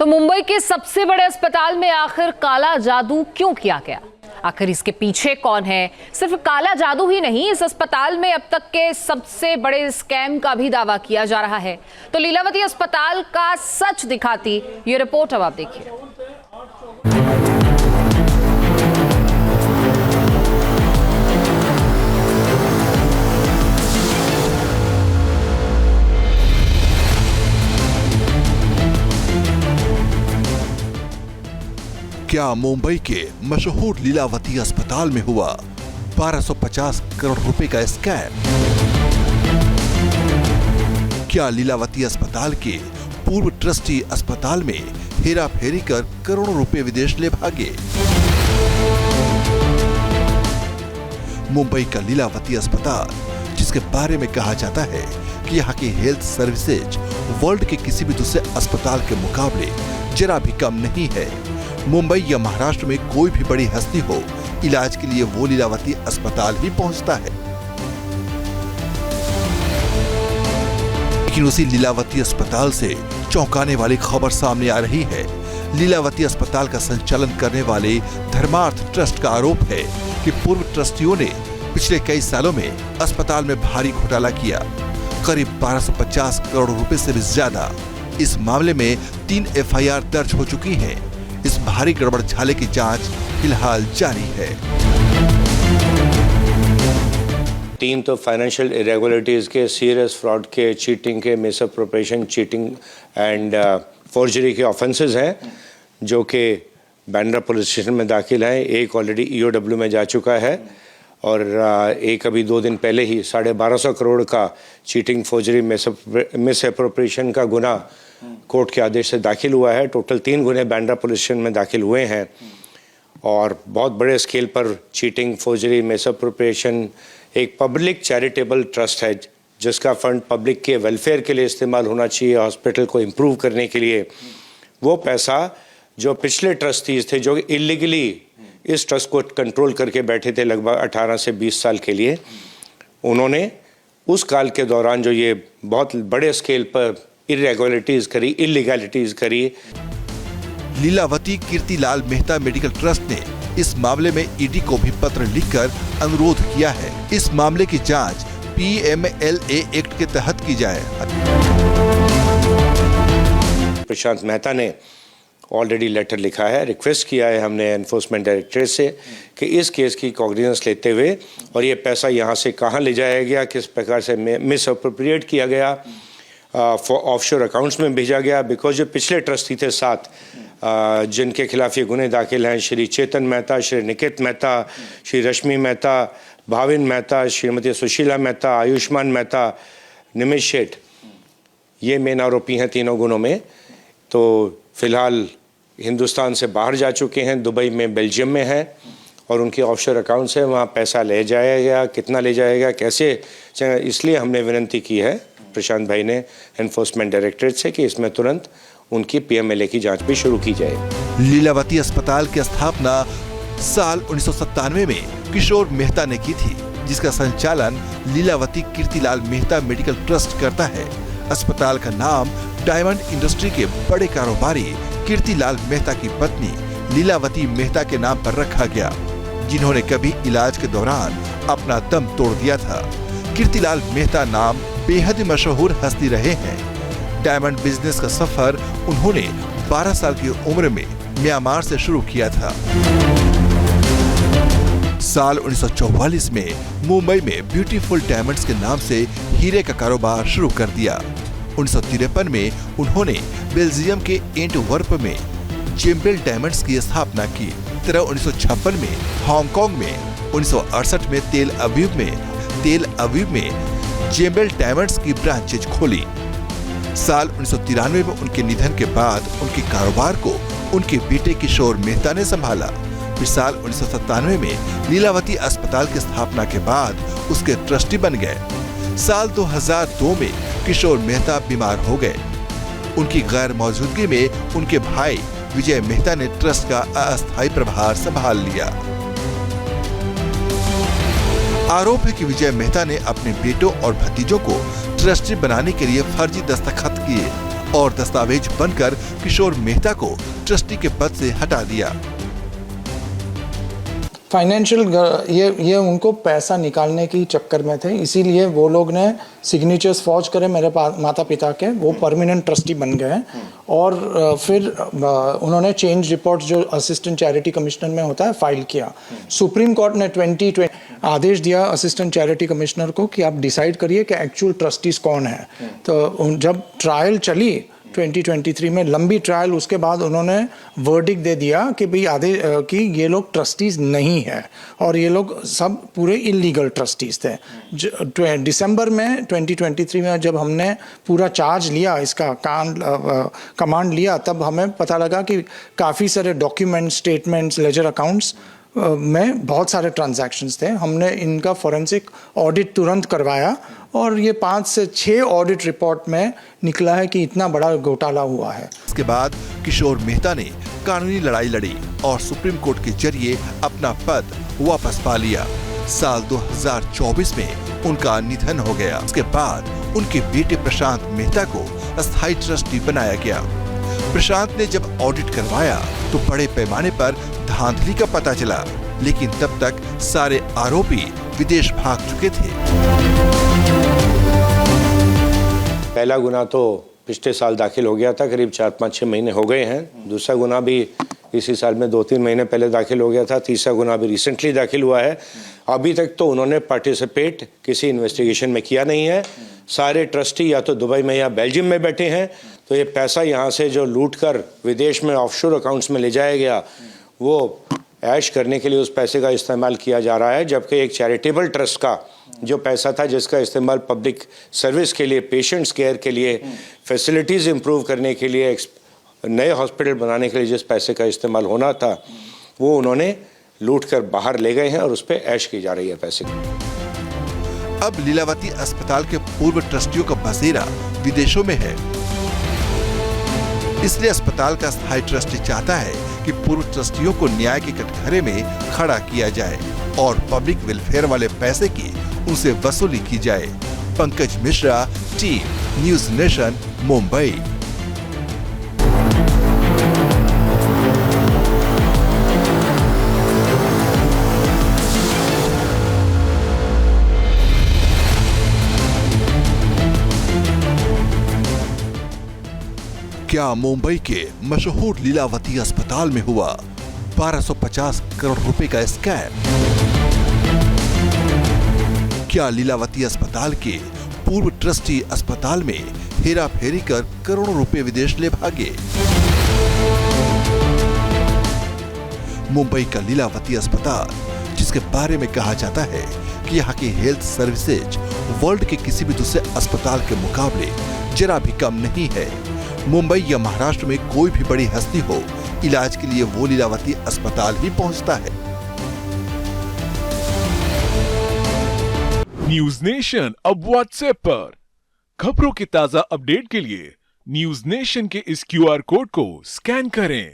तो मुंबई के सबसे बड़े अस्पताल में आखिर काला जादू क्यों किया गया? आखिर इसके पीछे कौन है? सिर्फ काला जादू ही नहीं, इस अस्पताल में अब तक के सबसे बड़े स्कैम का भी दावा किया जा रहा है। तो लीलावती अस्पताल का सच दिखाती ये रिपोर्ट अब आप देखिए। क्या मुंबई के मशहूर लीलावती अस्पताल में हुआ 1250 करोड़ रुपए का स्कैम? क्या लीलावती अस्पताल के पूर्व ट्रस्टी अस्पताल में हेरा फेरी कर करोड़ों रुपए विदेश ले भागे? मुंबई का लीलावती अस्पताल, जिसके बारे में कहा जाता है कि यहाँ की हेल्थ सर्विसेज वर्ल्ड के किसी भी दूसरे अस्पताल के मुकाबले जरा भी कम नहीं है। मुंबई या महाराष्ट्र में कोई भी बड़ी हस्ती हो, इलाज के लिए वो लीलावती अस्पताल ही पहुंचता है। लेकिन उसी लीलावती अस्पताल से चौंकाने वाली खबर सामने आ रही है। लीलावती अस्पताल का संचालन करने वाले धर्मार्थ ट्रस्ट का आरोप है कि पूर्व ट्रस्टियों ने पिछले कई सालों में अस्पताल में भारी घोटाला किया, करीब 1250 करोड़ रुपए से भी ज्यादा। इस मामले में 3 FIR दर्ज हो चुकी हैं। इस भारी गड़बड़ झाले की जांच फिलहाल जारी है। टीम तो फाइनेंशियल इरेगुलरिटीज के, सीरियस फ्रॉड के, चीटिंग के, मिसअप्रोप्रिएशन, चीटिंग एंड फोर्जरी के ऑफेंसेस हैं, जो कि बांद्रा पुलिस स्टेशन में दाखिल हैं। एक ऑलरेडी EOW में जा चुका है और एक अभी 2 दिन पहले ही 1250 करोड़ का चीटिंग, फोर्जरी, मिसअप्रोप्रिएशन का गुना कोर्ट के आदेश से दाखिल हुआ है। टोटल 3 गुने बांद्रा पुलिस स्टेशन में दाखिल हुए हैं और बहुत बड़े स्केल पर चीटिंग, फोर्जरी, मिसअप्रोप्रिएशन। एक पब्लिक चैरिटेबल ट्रस्ट है जिसका फंड पब्लिक के वेलफेयर के लिए इस्तेमाल होना चाहिए, हॉस्पिटल को इम्प्रूव करने के लिए। वो पैसा जो पिछले ट्रस्टीज थे, जो इलीगली इस ट्रस्ट को कंट्रोल करके बैठे थे लगभग 18 से 20 साल के लिए, उन्होंने उस काल के दौरान जो ये बहुत बड़े स्केल पर इरेगुलरिटीज करी, इलीगैलिटीज करी। लीलावती कीर्तिलाल मेहता मेडिकल ट्रस्ट ने इस मामले में ED को भी पत्र लिखकर अनुरोध किया है। इस मामले की जांच PMLA एक्ट के तहत की जाए। प्रशांत मेहता ने ऑलरेडी लेटर लिखा है, रिक्वेस्ट किया है हमने एनफोर्समेंट डायरेक्टरेट से कि इस केस की कॉग्निजेंस लेते हुए और ये पैसा यहाँ से कहाँ ले जाया गया, किस प्रकार से मिसअप्रोप्रिएट किया गया, ऑफशोर अकाउंट्स में भेजा गया। बिकॉज जो पिछले ट्रस्टी थे 7 जिनके खिलाफ ये गुने दाखिल हैं, श्री चेतन मेहता, श्री निकित मेहता, श्री रश्मि मेहता, भाविन मेहता, श्रीमती सुशीला मेहता, आयुष्मान मेहता, निमिष शेठ, ये मेन आरोपी हैं तीनों गुनों में। तो फिलहाल हिंदुस्तान से बाहर जा चुके हैं, दुबई में, बेल्जियम में हैं और उनके ऑफशोर अकाउंट्स हैं। वहाँ पैसा ले जाया गया, कितना ले जाएगा, कैसे, इसलिए हमने विनती की है प्रशांत भाई ने एनफोर्समेंट डायरेक्टरेट से कि इसमें तुरंत उनकी PMLA की जांच भी शुरू की जाए। लीलावती अस्पताल की स्थापना साल 1997 में किशोर मेहता ने की थी, जिसका संचालन लीलावती कीर्तिलाल मेहता मेडिकल ट्रस्ट करता है। अस्पताल का नाम डायमंड इंडस्ट्री के बड़े कारोबारी कीर्तिलाल मेहता की पत्नी लीलावती मेहता के नाम पर रखा गया, जिन्होंने कभी इलाज के दौरान अपना दम तोड़ दिया था। कीर्तिलाल मेहता नाम बेहद मशहूर हस्ती रहे हैं। डायमंड बिजनेस का सफर उन्होंने 12 साल की उम्र में म्यांमार से शुरू किया था। साल 1944 में मुंबई में ब्यूटीफुल डायमंड्स के नाम से हीरे का कारोबार शुरू कर दिया। 1953 में उन्होंने बेल्जियम के एंटवर्प में जेम्बेल डायमंड्स की स्थापना की। 1956 में हांगकांग में, 1968 में तेल अवीव में जेम्बेल डायमंड्स की ब्रांचेज खोली। साल 1993 में उनके निधन के बाद उनके कारोबार को उनके बेटे किशोर मेहता ने संभाला। फिर साल 1997 में लीलावती अस्पताल की स्थापना के बाद उसके ट्रस्टी बन गए। साल 2002 में किशोर मेहता बीमार हो गए। उनकी गैर मौजूदगी में उनके भाई विजय मेहता ने ट्रस्ट का अस्थायी प्रभार संभाल लिया। आरोप है कि विजय मेहता ने अपने बेटों और भतीजों को ट्रस्टी बनाने के लिए फर्जी दस्तखत किए और दस्तावेज बनकर किशोर मेहता को ट्रस्टी के पद से हटा दिया। फाइनेंशियल ये उनको पैसा निकालने की चक्कर में थे, इसीलिए वो लोग ने सिग्नेचर्स फॉर्ज करे मेरे माता पिता के, वो परमानेंट ट्रस्टी बन गए। और फिर उन्होंने चेंज रिपोर्ट जो असिस्टेंट चैरिटी कमिश्नर में होता है फाइल किया। सुप्रीम कोर्ट ने 2020 आदेश दिया असिस्टेंट चैरिटी कमिश्नर को कि आप डिसाइड करिए कि एक्चुअल ट्रस्टीज कौन है। तो जब ट्रायल चली 2023 में, लंबी ट्रायल, उसके बाद उन्होंने वर्डिक्ट दे दिया कि भाई कि ये लोग ट्रस्टीज नहीं है और ये लोग सब पूरे इलीगल ट्रस्टीज थे। दिसंबर में 2023 में जब हमने पूरा चार्ज लिया, इसका कमांड लिया, तब हमें पता लगा कि काफ़ी सारे डॉक्यूमेंट्स, स्टेटमेंट्स, लेजर अकाउंट्स में बहुत सारे ट्रांजैक्शंस थे। हमने इनका फोरेंसिक ऑडिट तुरंत करवाया और ये 5 से 6 ऑडिट रिपोर्ट में निकला है कि इतना बड़ा घोटाला हुआ है। इसके बाद किशोर मेहता ने कानूनी लड़ाई लड़ी और सुप्रीम कोर्ट के जरिए अपना पद वापस पा लिया। साल 2024 में उनका निधन हो गया। उसके बाद उनके बेटे प्रशांत मेहता को अस्थायी ट्रस्टी बनाया गया। प्रशांत ने जब ऑडिट करवाया तो बड़े पैमाने पर धांधली का पता चला, लेकिन तब तक सारे आरोपी विदेश भाग चुके थे। पहला गुना तो पिछले साल दाखिल हो गया था, करीब 4-5-6 महीने हो गए हैं। दूसरा गुना भी इसी साल में 2-3 महीने पहले दाखिल हो गया था। तीसरा गुना भी रिसेंटली दाखिल हुआ है। अभी तक तो उन्होंने पार्टिसिपेट किसी इन्वेस्टिगेशन में किया नहीं है। सारे ट्रस्टी या तो दुबई में या बेल्जियम में बैठे हैं, तो ये पैसा यहाँ से जो लूट कर विदेश में ऑफशोर अकाउंट्स में ले जाया गया, वो ऐश करने के लिए उस पैसे का इस्तेमाल किया जा रहा है। जबकि एक चैरिटेबल ट्रस्ट का जो पैसा था, जिसका इस्तेमाल पब्लिक सर्विस के लिए, पेशेंट्स केयर के लिए, फैसिलिटीज़ इम्प्रूव करने के लिए, नए हॉस्पिटल बनाने के लिए जिस पैसे का इस्तेमाल होना था, वो उन्होंने लूट कर बाहर ले गए हैं और उस पर ऐश की जा रही है पैसे की। अब लीलावती अस्पताल के पूर्व ट्रस्टियों का बसेरा विदेशों में है। इसलिए अस्पताल का स्थायी ट्रस्टी चाहता है कि पूर्व ट्रस्टियों को न्याय के कटघरे में खड़ा किया जाए और पब्लिक वेलफेयर वाले पैसे की उनसे वसूली की जाए। Pankaj Mishra, team news nation, Mumbai. क्या मुंबई के मशहूर लीलावती अस्पताल में हुआ 1250 करोड़ रुपए का स्कैम? क्या लीलावती अस्पताल के पूर्व ट्रस्टी अस्पताल में हेरा फेरी कर करोड़ों रुपए विदेश ले भागे? मुंबई का लीलावती अस्पताल, जिसके बारे में कहा जाता है कि यहाँ की हेल्थ सर्विसेज वर्ल्ड के किसी भी दूसरे अस्पताल के मुकाबले जरा भी कम नहीं है। मुंबई या महाराष्ट्र में कोई भी बड़ी हस्ती हो, इलाज के लिए वो लीलावती अस्पताल ही पहुंचता है। न्यूज नेशन अब व्हाट्सएप पर खबरों के ताजा अपडेट के लिए न्यूज नेशन के इस QR कोड को स्कैन करें।